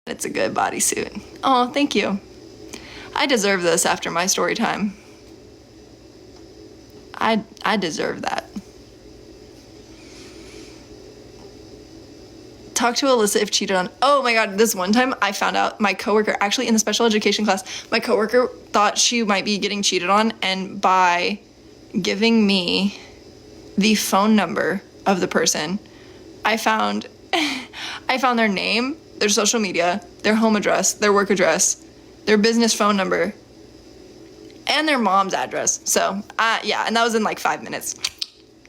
It's a good bodysuit. Oh, thank you. I deserve this after my story time. I deserve that. Talk to Alyssa if cheated on. Oh my God, this one time I found out my coworker, actually in the special education class, my coworker thought she might be getting cheated on, and by giving me the phone number of the person, I found their name, their social media, their home address, their work address, their business phone number, and their mom's address. So, yeah, and that was in like 5 minutes.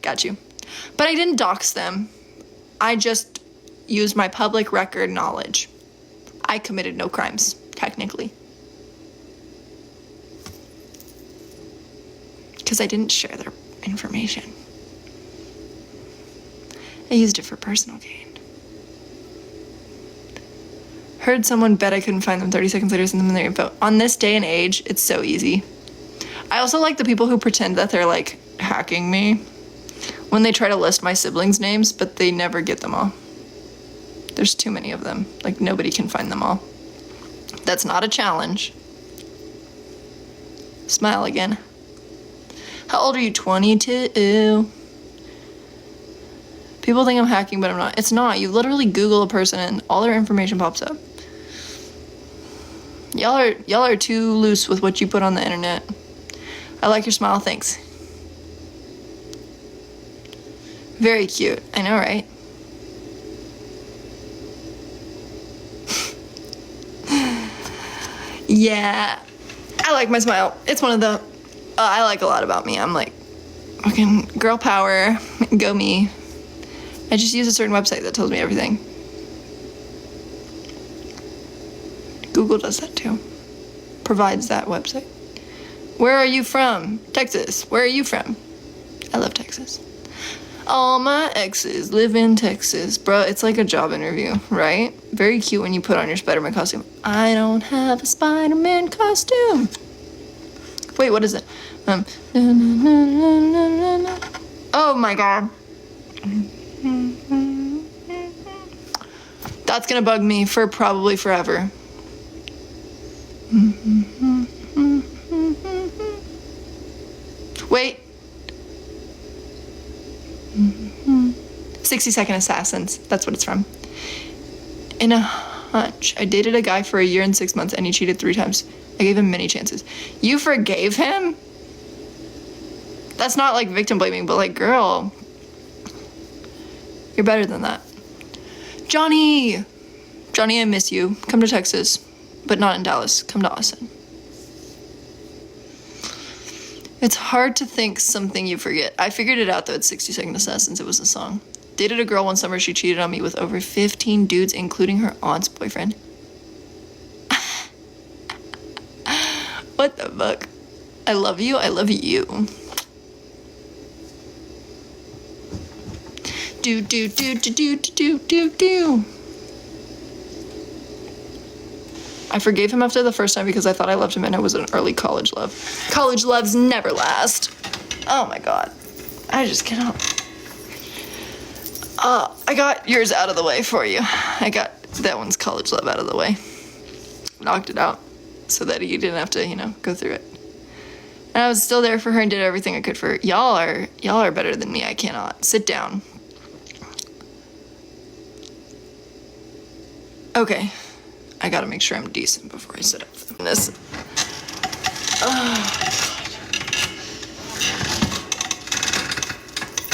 Got you. But I didn't dox them. I just used my public record knowledge. I committed no crimes, technically. Because I didn't share their information. I used it for personal gain. Heard someone bet I couldn't find them 30 seconds later, send them their info. On this day and age, it's so easy. I also like the people who pretend that they're like hacking me when they try to list my siblings' names, but they never get them all. There's too many of them. Like, nobody can find them all. That's not a challenge. Smile again. How old are you? 22. People think I'm hacking, but I'm not. It's not. You literally Google a person and all their information pops up. Y'all are too loose with what you put on the internet. I like your smile, thanks. Very cute. I know, right? Yeah, I like my smile. It's one of the, I like a lot about me. I'm like, fucking girl power, go me. I just use a certain website that tells me everything. Google does that too. Provides that website. Where are you from? Texas. Where are you from? I love Texas. All my exes live in Texas. Bro, it's like a job interview, right? Very cute when you put on your Spider-Man costume. I don't have a Spider-Man costume. Wait, what is it? Oh my God. That's gonna bug me for probably forever. Wait. 60-Second Assassins. That's what it's from. In a hunch, I dated a guy for a year and 6 months and he cheated 3 times. I gave him many chances. You forgave him? That's not like victim blaming, but like, girl, you're better than that. Johnny, I miss you. Come to Texas, but not in Dallas. Come to Austin. It's hard to think something you forget. I figured it out though. It's 60-Second Assassins. It was a song. Dated a girl one summer. She cheated on me with over 15 dudes, including her aunt's boyfriend. What the fuck? I love you. I love you. Do. I forgave him after the first time because I thought I loved him and it was an early college love. College loves never last. Oh my God. I just cannot. I got yours out of the way for you. I got that one's college love out of the way. Knocked it out so that you didn't have to, go through it. And I was still there for her and did everything I could for her. Y'all are better than me. I cannot. Sit down. Okay. I gotta make sure I'm decent before I sit up for this.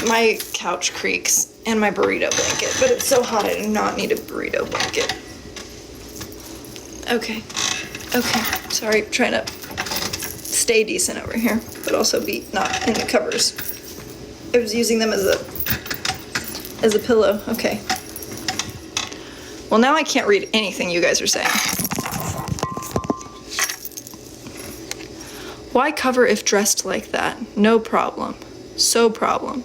My couch creaks and my burrito blanket, but it's so hot I do not need a burrito blanket. Okay. Sorry, trying to stay decent over here, but also be not in the covers. I was using them as a pillow. Okay. Well, now I can't read anything you guys are saying. Why cover if dressed like that? No problem. So problem.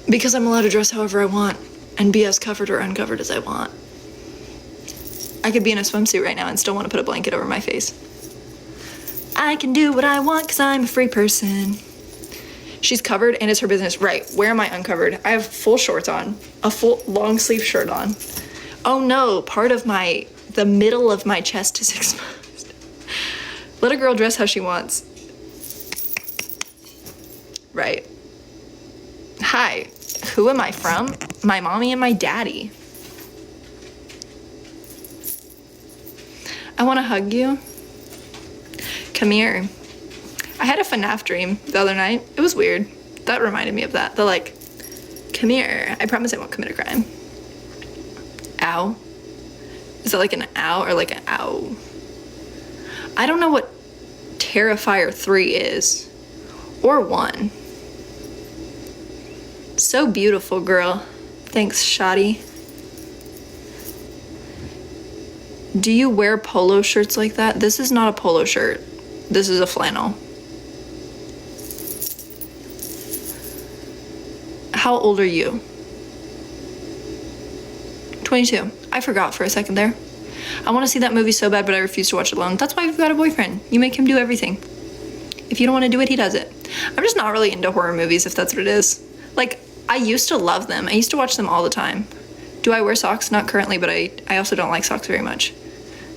Because I'm allowed to dress however I want and be as covered or uncovered as I want. I could be in a swimsuit right now and still want to put a blanket over my face. I can do what I want because I'm a free person. She's covered and it's her business. Right, where am I uncovered? I have full shorts on, a full long sleeve shirt on. Oh no, part of the middle of my chest is exposed. Let a girl dress how she wants. Right. Hi, who am I from? My mommy and my daddy. I want to hug you. Come here. I had a FNAF dream the other night. It was weird. That reminded me of that. The like, come here. I promise I won't commit a crime. Ow. Is that like an ow or like an ow? I don't know what Terrifier 3 is. Or 1. So beautiful, girl. Thanks, Shoddy. Do you wear polo shirts like that? This is not a polo shirt. This is a flannel. How old are you? 22. I forgot for a second there. I want to see that movie so bad, but I refuse to watch it alone. That's why you've got a boyfriend. You make him do everything. If you don't want to do it, he does it. I'm just not really into horror movies, if that's what it is. Like, I used to love them. I used to watch them all the time. Do I wear socks? Not currently, but I also don't like socks very much.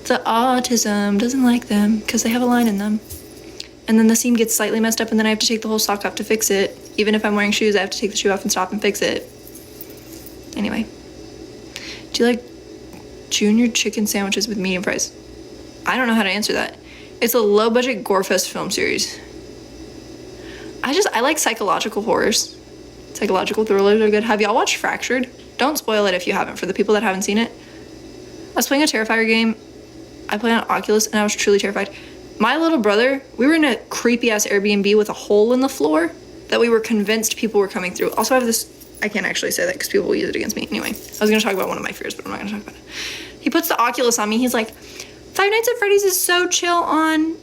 The autism doesn't like them because they have a line in them. And then the seam gets slightly messed up and then I have to take the whole sock off to fix it. Even if I'm wearing shoes, I have to take the shoe off and stop and fix it. Anyway. Do you like junior chicken sandwiches with medium fries? I don't know how to answer that. It's a low-budget gore-fest film series. I like psychological horrors. Psychological thrillers are good. Have y'all watched Fractured? Don't spoil it if you haven't, for the people that haven't seen it. I was playing a Terrifier game. I played on Oculus, and I was truly terrified. My little brother, we were in a creepy-ass Airbnb with a hole in the floor that we were convinced people were coming through. Also, I have this... I can't actually say that because people will use it against me. Anyway, I was going to talk about one of my fears, but I'm not going to talk about it. He puts the Oculus on me. He's like, Five Nights at Freddy's is so chill on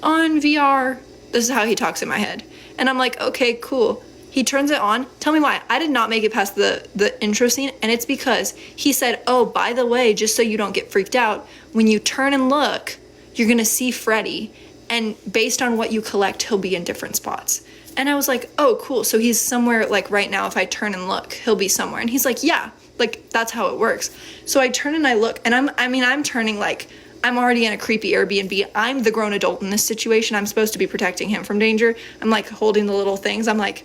VR. This is how he talks in my head. And I'm like, okay, cool. He turns it on. Tell me why. I did not make it past the intro scene, and it's because he said, oh, by the way, just so you don't get freaked out, when you turn and look, you're going to see Freddy, and based on what you collect, he'll be in different spots. And I was like, oh, cool. So he's somewhere, like right now, if I turn and look, he'll be somewhere. And he's like, yeah, like that's how it works. So I turn and I look, and I'm turning like, I'm already in a creepy Airbnb. I'm the grown adult in this situation. I'm supposed to be protecting him from danger. I'm like holding the little things. I'm like,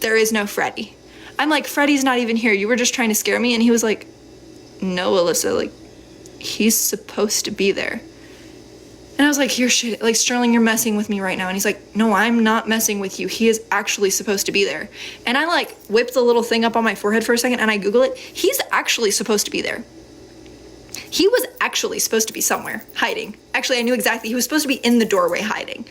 there is no Freddy. I'm like, Freddy's not even here. You were just trying to scare me. And he was like, no, Alyssa, like, he's supposed to be there. And I was like, you're shit, like, Sterling, you're messing with me right now. And he's like, no, I'm not messing with you. He is actually supposed to be there. And I like whipped the little thing up on my forehead for a second and I Google it. He's actually supposed to be there. He was actually supposed to be somewhere hiding. Actually, I knew exactly. He was supposed to be in the doorway hiding.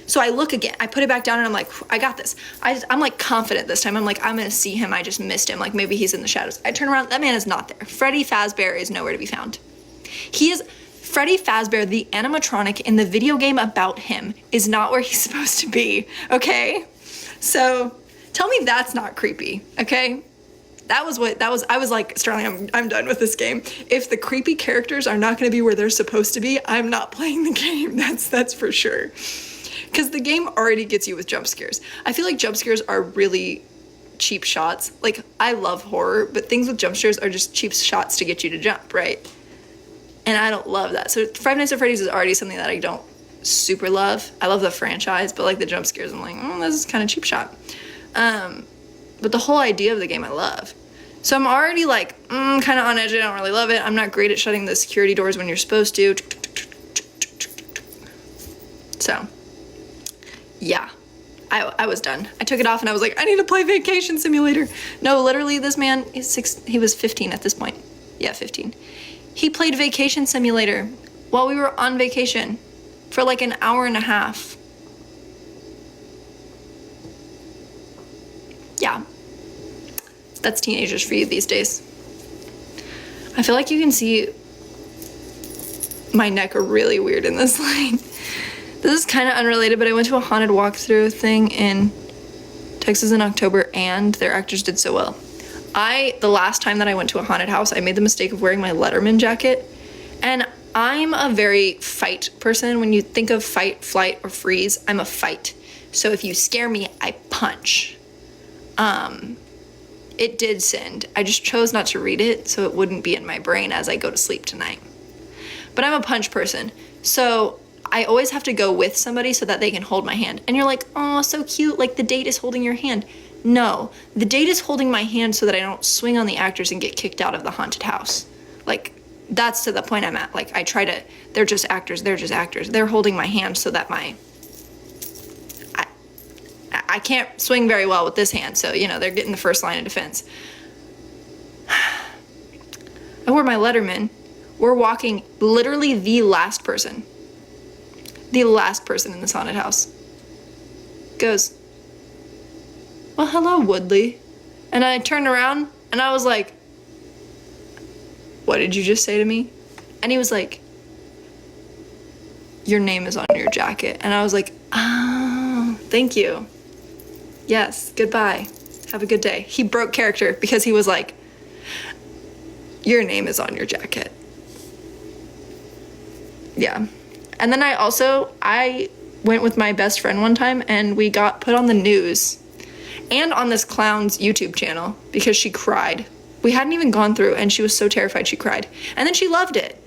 So I look again, I put it back down and I'm like, I got this. I'm like confident this time. I'm like, I'm gonna see him. I just missed him. Like maybe he's in the shadows. I turn around, that man is not there. Freddy Fazbear is nowhere to be found. He is, Freddy Fazbear, the animatronic in the video game about him, is not where he's supposed to be, okay? So tell me that's not creepy, okay? I was like, Sterling, I'm done with this game. If the creepy characters are not gonna be where they're supposed to be, I'm not playing the game, that's for sure. Because the game already gets you with jump scares. I feel like jump scares are really cheap shots. Like, I love horror, but things with jump scares are just cheap shots to get you to jump, right? And I don't love that. So Five Nights at Freddy's is already something that I don't super love. I love the franchise, but like the jump scares, I'm like, this is kind of cheap shot. But the whole idea of the game I love. So I'm already like, kind of on edge. I don't really love it. I'm not great at shutting the security doors when you're supposed to. So... yeah, I was done. I took it off and I was like, I need to play Vacation Simulator. No, literally this man, he was 15 at this point. Yeah, 15. He played Vacation Simulator while we were on vacation for like an hour and a half. Yeah, that's teenagers for you these days. I feel like you can see my neck really weird in this line. This is kind of unrelated, but I went to a haunted walkthrough thing in Texas in October, and their actors did so well. The last time that I went to a haunted house, I made the mistake of wearing my Letterman jacket, and I'm a very fight person. When you think of fight, flight, or freeze, I'm a fight. So if you scare me, I punch. It did send. I just chose not to read it so it wouldn't be in my brain as I go to sleep tonight. But I'm a punch person, so I always have to go with somebody so that they can hold my hand. And you're like, oh, so cute, like the date is holding your hand. No, the date is holding my hand so that I don't swing on the actors and get kicked out of the haunted house. Like, that's to the point I'm at. Like, they're just actors. They're holding my hand so that I can't swing very well with this hand, so, they're getting the first line of defense. I wore my Letterman. We're walking, literally the last person in this haunted house goes, well, hello, Woodley. And I turned around and I was like, what did you just say to me? And he was like, your name is on your jacket. And I was like, oh, thank you. Yes, goodbye. Have a good day. He broke character because he was like, your name is on your jacket. Yeah. And then I went with my best friend one time and we got put on the news and on this clown's YouTube channel because she cried. We hadn't even gone through and she was so terrified she cried. And then she loved it.